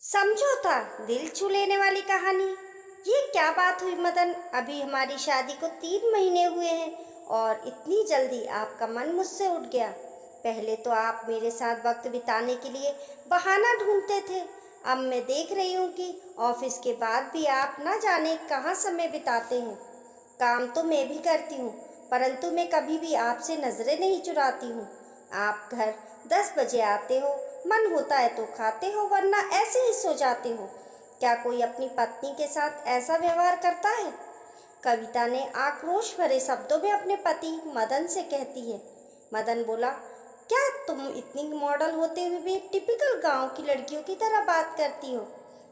समझौता दिल छू लेने वाली कहानी। ये क्या बात हुई मदन? अभी हमारी शादी को 3 महीने हुए हैं और इतनी जल्दी आपका मन मुझसे उठ गया। पहले तो आप मेरे साथ वक्त बिताने के लिए बहाना ढूंढते थे। अब मैं देख रही हूँ कि ऑफिस के बाद भी आप ना जाने कहाँ समय बिताते हैं। काम तो मैं भी करती हूँ, परंतु मैं कभी भी आपसे नज़रें नहीं चुराती हूँ। आप घर 10 बजे आते हो, मन होता है तो खाते हो, वरना ऐसे ही सो जाते हो। क्या कोई अपनी पत्नी के साथ ऐसा व्यवहार करता है? कविता ने आक्रोश भरे शब्दों में अपने पति मदन से कहती है। मदन बोला, क्या तुम इतनी मॉडल होते हुए भी टिपिकल गांव की लड़कियों की तरह बात करती हो?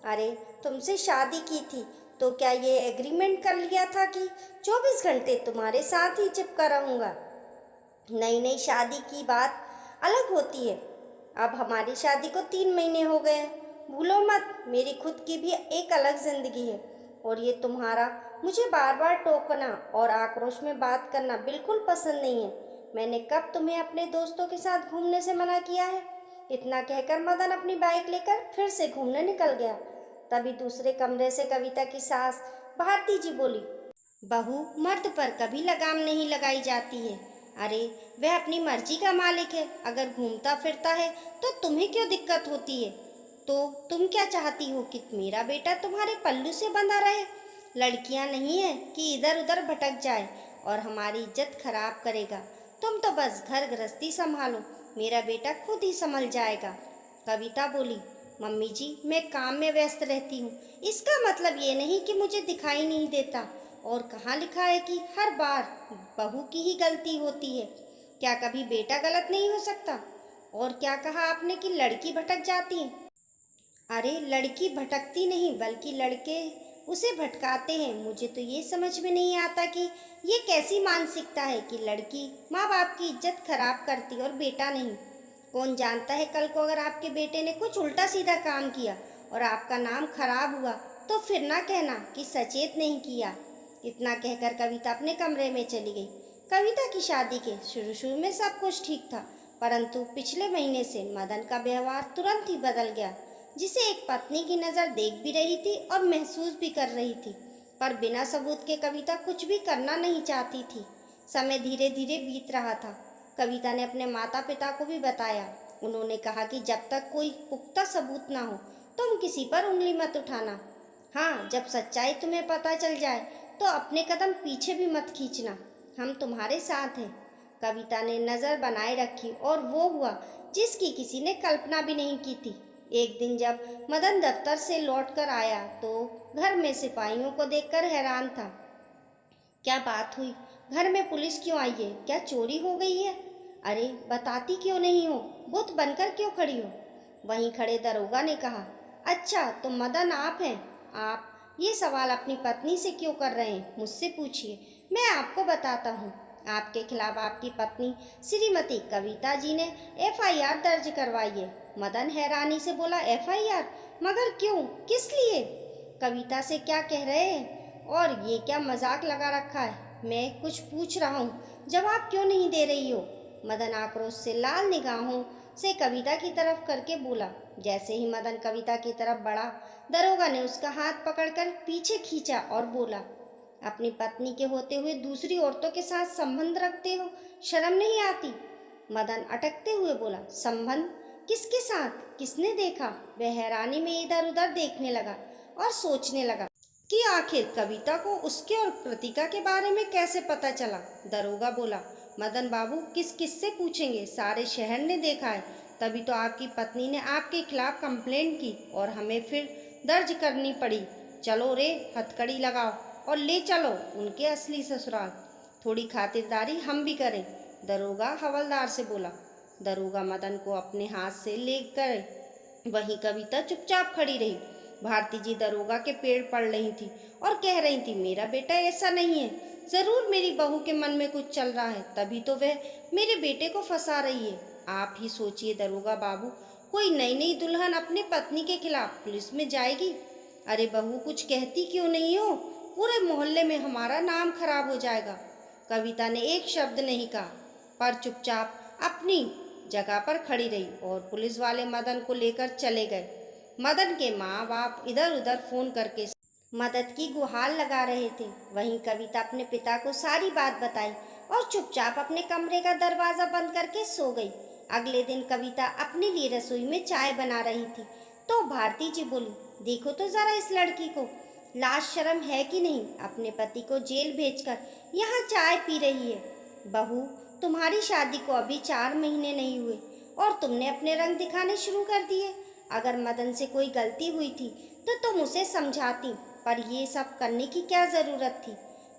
अरे, तुमसे शादी की थी तो क्या ये एग्रीमेंट कर लिया था कि 24 घंटे तुम्हारे साथ ही चिपका रहूँगा? नई नई शादी की बात अलग होती है। अब हमारी शादी को 3 महीने हो गए हैं। भूलो मत, मेरी खुद की भी एक अलग जिंदगी है। और ये तुम्हारा मुझे बार बार टोकना और आक्रोश में बात करना बिल्कुल पसंद नहीं है। मैंने कब तुम्हें अपने दोस्तों के साथ घूमने से मना किया है? इतना कहकर मदन अपनी बाइक लेकर फिर से घूमने निकल गया। तभी दूसरे कमरे से कविता की सास भारती जी बोली, बहू मर्द पर कभी लगाम नहीं लगाई जाती है। अरे, वह अपनी मर्जी का मालिक है। अगर घूमता फिरता है तो तुम्हें क्यों दिक्कत होती है? तो तुम क्या चाहती हो कि मेरा बेटा तुम्हारे पल्लू से बंधा रहे? लड़कियां नहीं है कि इधर उधर भटक जाए और हमारी इज्जत खराब करेगा। तुम तो बस घर गृहस्थी संभालो, मेरा बेटा खुद ही संभल जाएगा। कविता बोली, मम्मी जी, मैं काम में व्यस्त रहती हूँ। इसका मतलब ये नहीं कि मुझे दिखाई नहीं देता। और कहाँ लिखा है कि हर बार बहू की ही गलती होती है? क्या कभी बेटा गलत नहीं हो सकता? और क्या कहा आपने कि लड़की भटक जाती है? अरे, लड़की भटकती नहीं बल्कि लड़के उसे भटकाते हैं। मुझे तो ये समझ में नहीं आता कि ये कैसी मानसिकता है कि लड़की माँ बाप की इज्जत खराब करती और बेटा नहीं। कौन जानता है कल को अगर आपके बेटे ने कुछ उल्टा सीधा काम किया और आपका नाम खराब हुआ तो फिर ना कहना कि सचेत नहीं किया। इतना कहकर कविता अपने कमरे में चली गई। कविता की शादी के शुरू शुरू में सब कुछ ठीक था, परंतु पिछले महीने से मदन का व्यवहार तुरंत ही बदल गया। जिसे एक पत्नी की नज़र देख भी रही थी और महसूस भी कर रही थी, पर बिना सबूत के कविता कुछ भी करना नहीं चाहती थी। समय धीरे धीरे बीत रहा था। कविता ने अपने माता पिता को भी बताया। उन्होंने कहा कि जब तक कोई पुख्ता सबूत ना हो तुम किसी पर उंगली मत उठाना। हाँ, जब सच्चाई तुम्हें पता चल जाए तो अपने कदम पीछे भी मत खींचना। हम तुम्हारे साथ हैं। कविता ने नज़र बनाए रखी और वो हुआ जिसकी किसी ने कल्पना भी नहीं की थी। एक दिन जब मदन दफ्तर से लौटकर आया तो घर में सिपाहियों को देखकर हैरान था। क्या बात हुई? घर में पुलिस क्यों आई है? क्या चोरी हो गई है? अरे, बताती क्यों नहीं हो? बुत बनकर क्यों खड़ी हो? वहीं खड़े दरोगा ने कहा, अच्छा तो मदन आप हैं। आप ये सवाल अपनी पत्नी से क्यों कर रहे हैं? मुझसे पूछिए, मैं आपको बताता हूँ। आपके खिलाफ आपकी पत्नी श्रीमती कविता जी ने एफआईआर दर्ज करवाई है। मदन हैरानी से बोला, एफआईआर? मगर क्यों, किस लिए? कविता से क्या कह रहे हैं? और ये क्या मजाक लगा रखा है? मैं कुछ पूछ रहा हूँ, जवाब क्यों नहीं दे रही हो? मदन आक्रोश से लाल निगाहों से कविता की तरफ करके बोला। जैसे ही मदन कविता की तरफ बढ़ा, दरोगा ने उसका हाथ पकड़कर पीछे खींचा और बोला, अपनी पत्नी के होते हुए दूसरी औरतों के साथ संबंध रखते हो, शर्म नहीं आती? मदन अटकते हुए बोला, संबंध? किसके साथ? किसने देखा? वह हैरानी में इधर उधर देखने लगा और सोचने लगा कि आखिर कविता को उसके और कृतिका के बारे में कैसे पता चला। दरोगा बोला, मदन बाबू, किस किस से पूछेंगे? सारे शहर ने देखा है। तभी तो आपकी पत्नी ने आपके खिलाफ कंप्लेंट की और हमें फिर दर्ज करनी पड़ी। चलो रे, हथकड़ी लगाओ और ले चलो उनके असली ससुराल। थोड़ी खातिरदारी हम भी करें, दरोगा हवलदार से बोला। दरोगा मदन को अपने हाथ से ले गए। वहीं कविता चुपचाप खड़ी रही। भारती जी दरोगा के पेड़ पड़ रही थी और कह रही थी, मेरा बेटा ऐसा नहीं है, जरूर मेरी बहू के मन में कुछ चल रहा है, तभी तो वह मेरे बेटे को फंसा रही है। आप ही सोचिए दरोगा बाबू, कोई नई नई दुल्हन अपनी पत्नी के खिलाफ पुलिस में जाएगी? अरे बहू, कुछ कहती क्यों नहीं हो? पूरे मोहल्ले में हमारा नाम खराब हो जाएगा। कविता ने एक शब्द नहीं कहा, पर चुपचाप अपनी जगह पर खड़ी रही और पुलिस वाले मदन को लेकर चले गए। मदन के माँ बाप इधर उधर फ़ोन करके मदद की गुहार लगा रहे थे। वहीं कविता अपने पिता को सारी बात बताई और चुपचाप अपने कमरे का दरवाज़ा बंद करके सो गई। अगले दिन कविता अपने लिए रसोई में चाय बना रही थी तो भारती जी बोली, देखो तो ज़रा इस लड़की को, लाज शर्म है कि नहीं, अपने पति को जेल भेजकर यहाँ चाय पी रही है। बहू, तुम्हारी शादी को अभी 4 महीने नहीं हुए और तुमने अपने रंग दिखाने शुरू कर दिए। अगर मदन से कोई गलती हुई थी तो तुम उसे समझाती, पर ये सब करने की क्या ज़रूरत थी?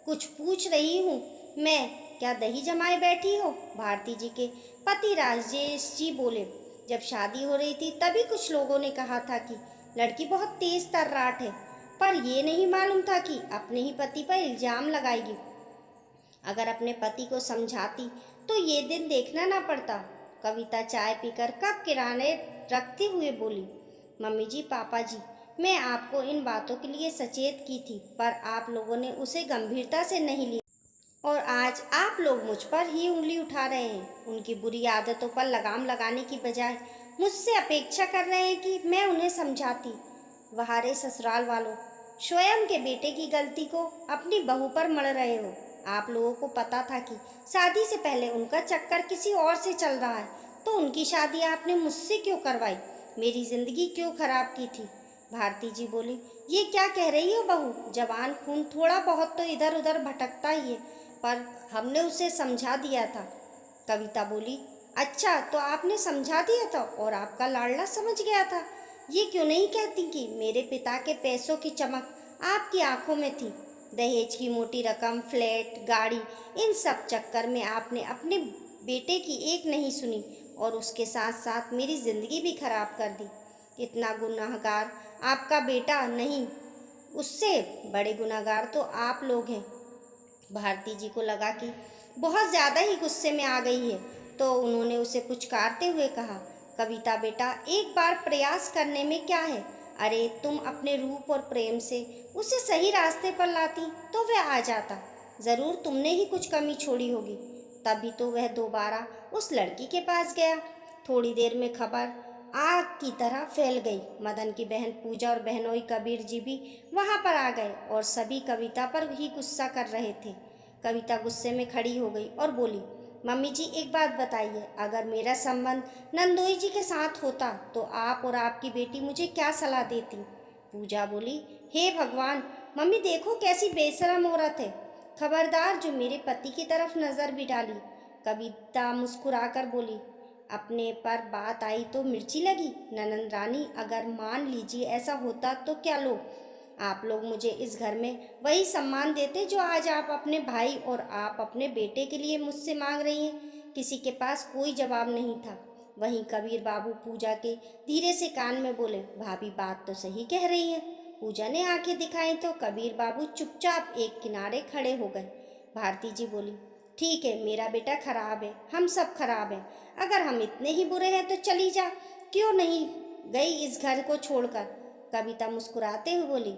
कुछ पूछ रही हूँ मैं, क्या दही जमाए बैठी हो? भारती जी के पति राजेश जी बोले, जब शादी हो रही थी तभी कुछ लोगों ने कहा था कि लड़की बहुत तेज तर्राट है, पर ये नहीं मालूम था कि अपने ही पति पर इल्ज़ाम लगाएगी। अगर अपने पति को समझाती तो ये दिन देखना ना पड़ता। कविता चाय पीकर कप किराने रखते हुए बोली, मम्मी जी, पापा जी, मैं आपको इन बातों के लिए सचेत की थी, पर आप लोगों ने उसे गंभीरता से नहीं लिया और आज आप लोग मुझ पर ही उंगली उठा रहे हैं। उनकी बुरी आदतों पर लगाम लगाने की बजाय मुझसे अपेक्षा कर रहे हैं कि मैं उन्हें समझाती। वहारे ससुराल वालों, स्वयं के बेटे की गलती को अपनी बहू पर मढ़ रहे हो। आप लोगों को पता था कि शादी से पहले उनका चक्कर किसी और से चल रहा है, तो उनकी शादी आपने मुझसे क्यों करवाई? मेरी जिंदगी क्यों खराब की थी? भारती जी बोली, ये क्या कह रही हो बहू? जवान खून थोड़ा बहुत तो इधर उधर भटकता ही है, पर हमने उसे समझा दिया था। कविता बोली, अच्छा, तो आपने समझा दिया था और आपका लाडला समझ गया था। ये क्यों नहीं कहती कि मेरे पिता के पैसों की चमक आपकी आंखों में थी? दहेज की मोटी रकम, फ्लैट, गाड़ी, इन सब चक्कर में आपने अपने बेटे की एक नहीं सुनी और उसके साथ साथ मेरी ज़िंदगी भी खराब कर दी। इतना गुनाहगार आपका बेटा नहीं, उससे बड़े गुनाहगार तो आप लोग हैं। भारती जी को लगा कि बहुत ज़्यादा ही गुस्से में आ गई है, तो उन्होंने उसे पुचकारते हुए कहा, कविता बेटा, एक बार प्रयास करने में क्या है? अरे, तुम अपने रूप और प्रेम से उसे सही रास्ते पर लाती तो वह आ जाता। ज़रूर तुमने ही कुछ कमी छोड़ी होगी, तभी तो वह दोबारा उस लड़की के पास गया। थोड़ी देर में खबर आग की तरह फैल गई। मदन की बहन पूजा और बहनोई कबीर जी भी वहां पर आ गए और सभी कविता पर ही गुस्सा कर रहे थे। कविता गुस्से में खड़ी हो गई और बोली, मम्मी जी, एक बात बताइए, अगर मेरा संबंध नंदोई जी के साथ होता तो आप और आपकी बेटी मुझे क्या सलाह देती? पूजा बोली, हे भगवान, मम्मी देखो कैसी बेशरम औरत है, खबरदार जो मेरे पति की तरफ नज़र भी डाली। कविता मुस्कुराकर बोली, अपने पर बात आई तो मिर्ची लगी। ननंद रानी, अगर मान लीजिए ऐसा होता तो क्या लो, आप लोग मुझे इस घर में वही सम्मान देते जो आज आप अपने भाई और आप अपने बेटे के लिए मुझसे मांग रही हैं। किसी के पास कोई जवाब नहीं था। वहीं कबीर बाबू पूजा के धीरे से कान में बोले, भाभी बात तो सही कह रही है। पूजा ने आंखें दिखाई तो कबीर बाबू चुपचाप एक किनारे खड़े हो गए। भारती जी बोली, ठीक है, मेरा बेटा खराब है, हम सब खराब हैं। अगर हम इतने ही बुरे हैं तो चली जा, क्यों नहीं गई इस घर को छोड़कर? कविता मुस्कुराते हुए बोली,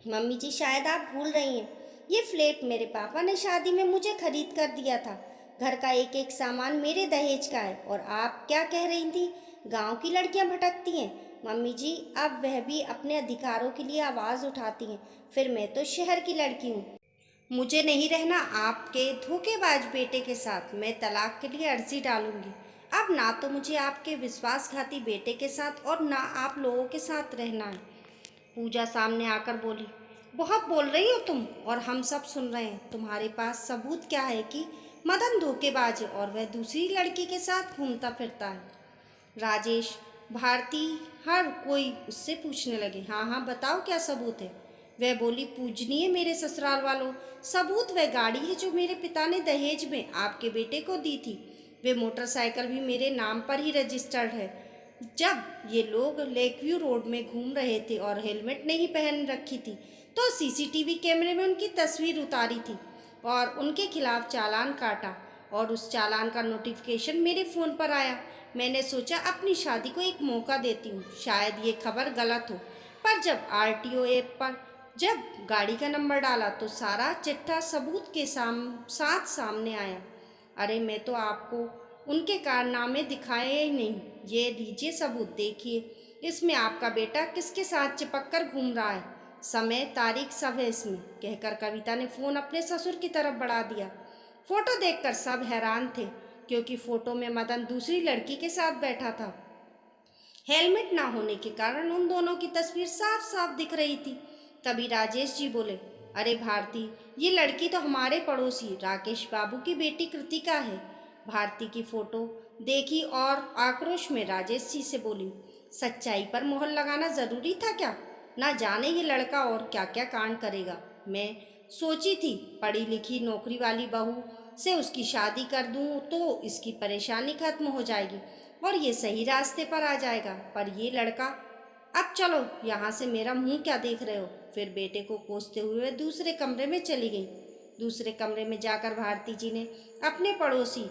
मम्मी जी, शायद आप भूल रही हैं, ये फ्लैट मेरे पापा ने शादी में मुझे खरीद कर दिया था। घर का एक एक सामान मेरे दहेज का है। और आप क्या कह रही थी, गांव की लड़कियां भटकती हैं? मम्मी जी, अब वह भी अपने अधिकारों के लिए आवाज़ उठाती हैं, फिर मैं तो शहर की लड़की हूँ। मुझे नहीं रहना आपके धोखेबाज बेटे के साथ। मैं तलाक के लिए अर्जी डालूंगी। अब ना तो मुझे आपके विश्वासघाती बेटे के साथ और ना आप लोगों के साथ रहना है। पूजा सामने आकर बोली, बहुत बोल रही हो तुम और हम सब सुन रहे हैं। तुम्हारे पास सबूत क्या है कि मदन धोखेबाज है और वह दूसरी लड़की के साथ घूमता फिरता है? राजेश, भारती, हर कोई उससे पूछने लगे, हाँ हाँ बताओ, क्या सबूत है? वह बोली, पूजनीय मेरे ससुराल वालों, सबूत वह गाड़ी है जो मेरे पिता ने दहेज में आपके बेटे को दी थी। वे मोटरसाइकिल भी मेरे नाम पर ही रजिस्टर्ड है। जब ये लोग लेकव्यू रोड में घूम रहे थे और हेलमेट नहीं पहन रखी थी तो सीसीटीवी कैमरे में उनकी तस्वीर उतारी थी और उनके खिलाफ चालान काटा और उस चालान का नोटिफिकेशन मेरे फ़ोन पर आया। मैंने सोचा अपनी शादी को एक मौका देती हूँ, शायद ये खबर गलत हो। पर जब आरटीओ ऐप पर जब गाड़ी का नंबर डाला तो सारा चिट्ठा सबूत के साथ सामने आया। अरे, मैं तो आपको उनके कारनामे दिखाए ही नहीं। ये लीजिए सबूत, देखिए। इसमें आपका बेटा किसके साथ चिपक कर घूम रहा है, समय तारीख सब है इसमें, कहकर कविता ने फ़ोन अपने ससुर की तरफ बढ़ा दिया। फोटो देखकर सब हैरान थे, क्योंकि फोटो में मदन दूसरी लड़की के साथ बैठा था। हेलमेट ना होने के कारण उन दोनों की तस्वीर साफ साफ दिख रही थी। तभी राजेश जी बोले, अरे भारती, ये लड़की तो हमारे पड़ोसी राकेश बाबू की बेटी कृतिका है। भारती की फोटो देखी और आक्रोश में राजेश जी से बोली, सच्चाई पर मोहर लगाना जरूरी था क्या? ना जाने ये लड़का और क्या क्या कांड करेगा। मैं सोची थी पढ़ी लिखी नौकरी वाली बहू से उसकी शादी कर दूं तो इसकी परेशानी खत्म हो जाएगी और ये सही रास्ते पर आ जाएगा, पर ये लड़का। अब चलो यहाँ से, मेरा मुंह क्या देख रहे हो? फिर बेटे को कोसते हुए दूसरे कमरे में चली गई। दूसरे कमरे में जाकर भारती जी ने अपने पड़ोसी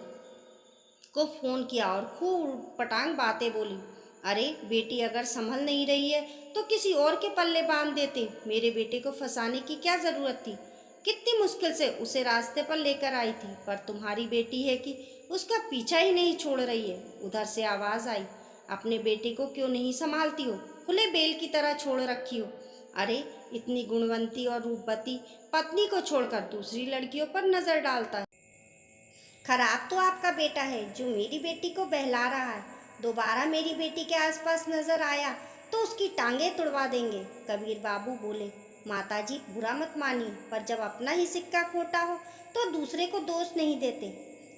को फ़ोन किया और खूब पटांग बातें बोली। अरे बेटी अगर संभल नहीं रही है तो किसी और के पल्ले बांध देते, मेरे बेटे को फंसाने की क्या ज़रूरत थी? कितनी मुश्किल से उसे रास्ते पर लेकर आई थी, पर तुम्हारी बेटी है कि उसका पीछा ही नहीं छोड़ रही है। उधर से आवाज़ आई, अपने बेटे को क्यों नहीं संभालती हो? खुले बेल की तरह छोड़ रखी हो। अरे इतनी गुणवंती और रूपवती पत्नी को छोड़कर दूसरी लड़कियों पर नज़र डालता है। खराब तो आपका बेटा है जो मेरी बेटी को बहला रहा है। दोबारा मेरी बेटी के आसपास नजर आया तो उसकी टांगें तुड़वा देंगे। कबीर बाबू बोले, माताजी बुरा मत मानिए, पर जब अपना ही सिक्का खोटा हो तो दूसरे को दोष नहीं देते।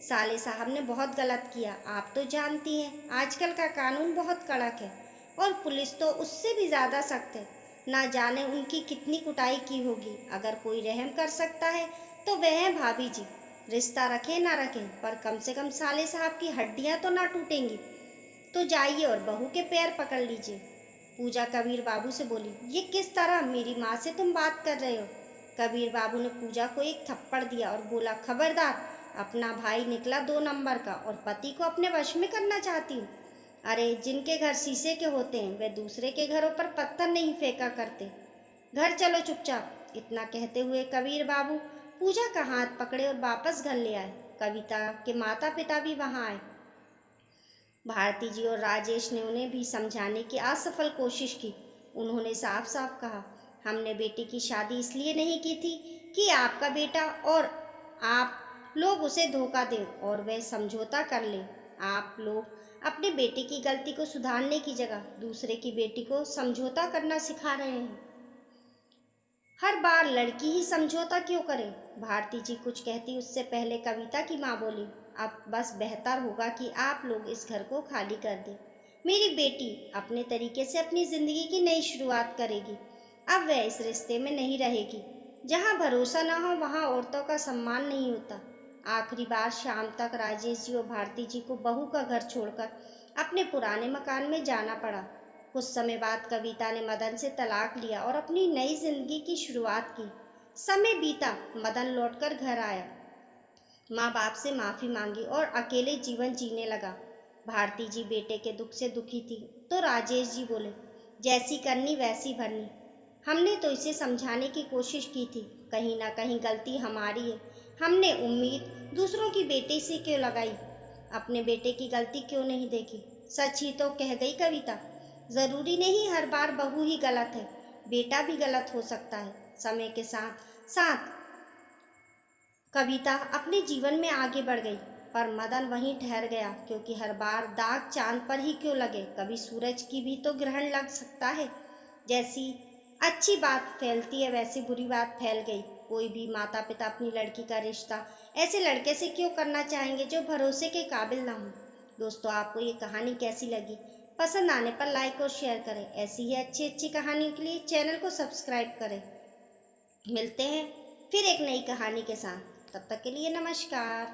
साले साहब ने बहुत गलत किया। आप तो जानती हैं आजकल का कानून बहुत कड़क है और पुलिस तो उससे भी ज़्यादा सख्त है। ना जाने उनकी कितनी कुटाई की होगी। अगर कोई रहम कर सकता है तो वह है भाभी जी। रिश्ता रखें ना रखें, पर कम से कम साले साहब की हड्डियां तो ना टूटेंगी। तो जाइए और बहू के पैर पकड़ लीजिए। पूजा कबीर बाबू से बोली, ये किस तरह मेरी माँ से तुम बात कर रहे हो? कबीर बाबू ने पूजा को एक थप्पड़ दिया और बोला, खबरदार, अपना भाई निकला 2 नंबर का और पति को अपने वश में करना चाहती हूँ। अरे जिनके घर शीशे के होते हैं वे दूसरे के घरों पर पत्थर नहीं फेंका करते। घर चलो चुपचाप। इतना कहते हुए कबीर बाबू पूजा का हाथ पकड़े और वापस घर ले आए। कविता के माता पिता भी वहां आए। भारती जी और राजेश ने उन्हें भी समझाने की असफल कोशिश की। उन्होंने साफ साफ कहा, हमने बेटी की शादी इसलिए नहीं की थी कि आपका बेटा और आप लोग उसे धोखा दें और वह समझौता कर ले। आप लोग अपने बेटे की गलती को सुधारने की जगह दूसरे की बेटी को समझौता करना सिखा रहे हैं। हर बार लड़की ही समझौता क्यों करे? भारती जी कुछ कहती उससे पहले कविता की माँ बोली, अब बस बेहतर होगा कि आप लोग इस घर को खाली कर दें। मेरी बेटी अपने तरीके से अपनी जिंदगी की नई शुरुआत करेगी। अब वह इस रिश्ते में नहीं रहेगी। जहाँ भरोसा ना हो वहाँ औरतों का सम्मान नहीं होता। आखिरी बार शाम तक राजेश जी और भारती जी को बहू का घर छोड़कर अपने पुराने मकान में जाना पड़ा। कुछ समय बाद कविता ने मदन से तलाक लिया और अपनी नई जिंदगी की शुरुआत की। समय बीता, मदन लौटकर घर आया, माँ बाप से माफ़ी मांगी और अकेले जीवन जीने लगा। भारती जी बेटे के दुख से दुखी थी तो राजेश जी बोले, जैसी करनी वैसी भरनी। हमने तो इसे समझाने की कोशिश की थी, कहीं ना कहीं गलती हमारी है। हमने उम्मीद दूसरों की बेटे से क्यों लगाई? अपने बेटे की गलती क्यों नहीं देखी? सच ही तो कह गई कविता। ज़रूरी नहीं हर बार बहू ही गलत है, बेटा भी गलत हो सकता है। समय के साथ साथ कविता अपने जीवन में आगे बढ़ गई, पर मदन वहीं ठहर गया, क्योंकि हर बार दाग चांद पर ही क्यों लगे, कभी सूरज की भी तो ग्रहण लग सकता है। जैसी अच्छी बात फैलती है वैसी बुरी बात फैल गई। कोई भी माता पिता अपनी लड़की का रिश्ता ऐसे लड़के से क्यों करना चाहेंगे जो भरोसे के काबिल ना हो। दोस्तों, आपको ये कहानी कैसी लगी? पसंद आने पर लाइक और शेयर करें। ऐसी ही अच्छी अच्छी कहानी के लिए चैनल को सब्सक्राइब करें। मिलते हैं फिर एक नई कहानी के साथ। तब तक के लिए नमस्कार।